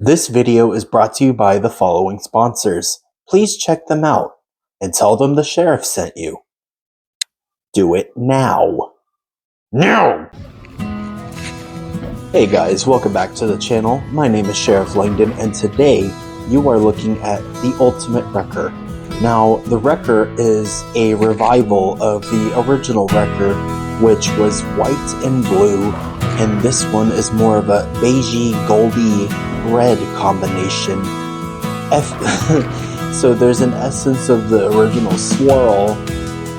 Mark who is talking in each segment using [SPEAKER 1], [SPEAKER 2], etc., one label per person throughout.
[SPEAKER 1] This video is brought to you by the following sponsors. Please check them out and tell them the sheriff sent you. Do it now. Now! Hey guys, welcome back to the channel. My name is Sheriff Langdon, and today you are looking at the Ultimate Wrecker. Now, the Wrecker is a revival of the original Wrecker, which was white and blue, and this one is more of a beigey, goldy, red combination. So there's an essence of the original swirl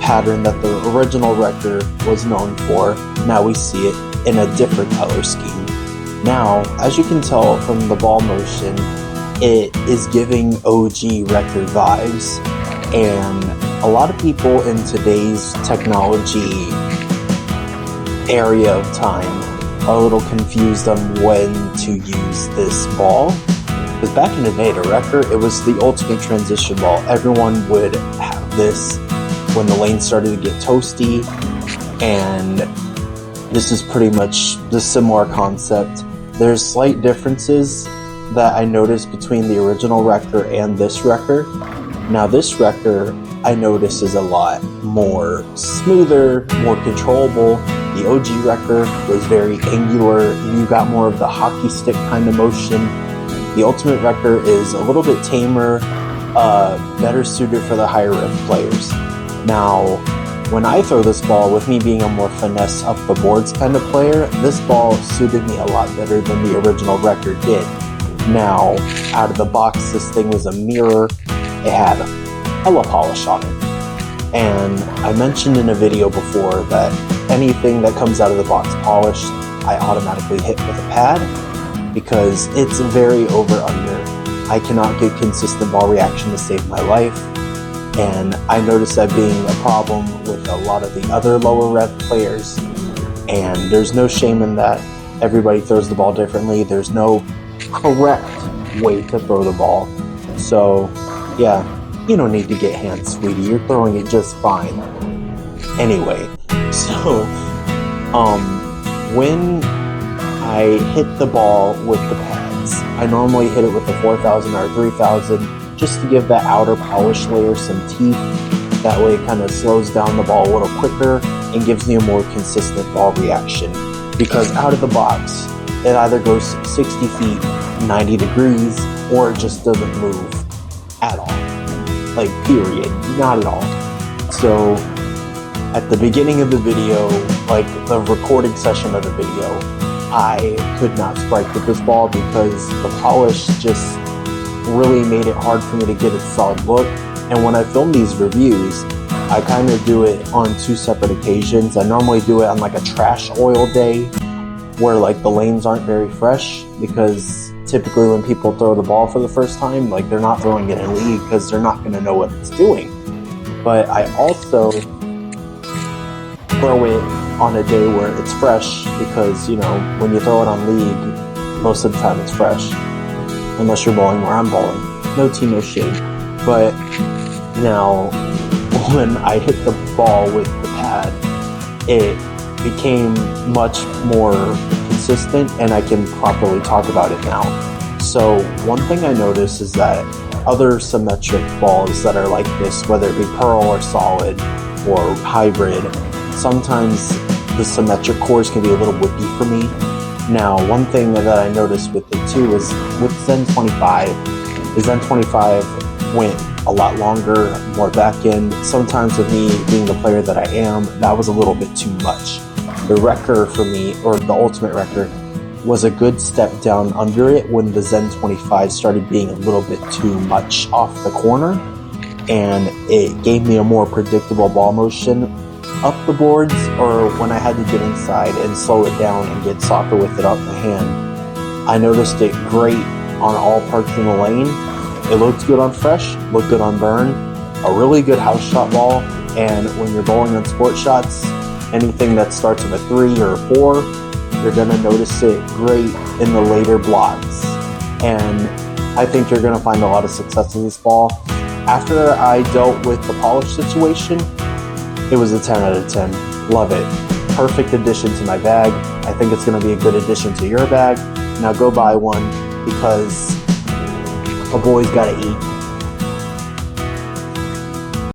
[SPEAKER 1] pattern that the original Wrecker was known for. Now we see it in a different color scheme. Now, as you can tell from the ball motion, it is giving OG Wrecker vibes, and a lot of people in today's technology area of time are a little confused on when to use this ball. Because back in the day, the Wrecker, it was the ultimate transition ball. Everyone would have this when the lane started to get toasty, and this is pretty much the similar concept. There's slight differences that I noticed between the original Wrecker and this Wrecker. Now this Wrecker, I notice, is a lot more smoother, more controllable. The OG Wrecker was very angular. You got more of the hockey stick kind of motion. The Ultimate Wrecker is a little bit tamer, better suited for the higher rev players. Now, when I throw this ball, with me being a more finesse up the boards kind of player, this ball suited me a lot better than the original Wrecker did. Now, out of the box, this thing was a mirror. It had hella polish on it. And I mentioned in a video before that anything that comes out of the box polished, I automatically hit with a pad because it's very over-under. I cannot get consistent ball reaction to save my life. And I noticed that being a problem with a lot of the other lower rev players. And there's no shame in that. Everybody throws the ball differently. There's no correct way to throw the ball. So, yeah, you don't need to get hands, sweetie. You're throwing it just fine. Anyway, so, when I hit the ball with the pads, I normally hit it with a 4,000 or 3,000 just to give that outer polish layer some teeth. That way it kind of slows down the ball a little quicker and gives me a more consistent ball reaction. Because out of the box, it either goes 60 feet, 90 degrees, or it just doesn't move at all. Like, period. Not at all. So, at the beginning of the video, like the recording session of the video, I could not strike with this ball because the polish just really made it hard for me to get a solid look. And when I film these reviews, I kind of do it on two separate occasions. I normally do it on like a trash oil day where like the lanes aren't very fresh, because typically when people throw the ball for the first time, like they're not throwing it in league because they're not going to know what it's doing. But I also throw it on a day where it's fresh, because, you know, when you throw it on league, most of the time it's fresh. Unless you're bowling where I'm bowling. No tea, no shade. But now, when I hit the ball with the pad, it became much more consistent, and I can properly talk about it now. So one thing I noticed is that other symmetric balls that are like this, whether it be pearl or solid or hybrid, sometimes the symmetric cores can be a little whippy for me. Now, one thing that I noticed with it too is with Zen 25, the Zen 25 went a lot longer, more back end. Sometimes with me being the player that I am, that was a little bit too much. The Wrecker for me, or the Ultimate Wrecker, was a good step down under it when the Zen 25 started being a little bit too much off the corner, and it gave me a more predictable ball motion up the boards, or when I had to get inside and slow it down and get softer with it off the hand. I noticed it great on all parts in the lane. It looked good on fresh, looked good on burn, a really good house shot ball, and when you're bowling on sport shots, anything that starts with a 3 or a 4, you're going to notice it great in the later blocks. And I think you're going to find a lot of success in this ball. After I dealt with the polish situation, it was a 10 out of 10. Love it. Perfect addition to my bag. I think it's going to be a good addition to your bag. Now go buy one. because a boy's gotta eat.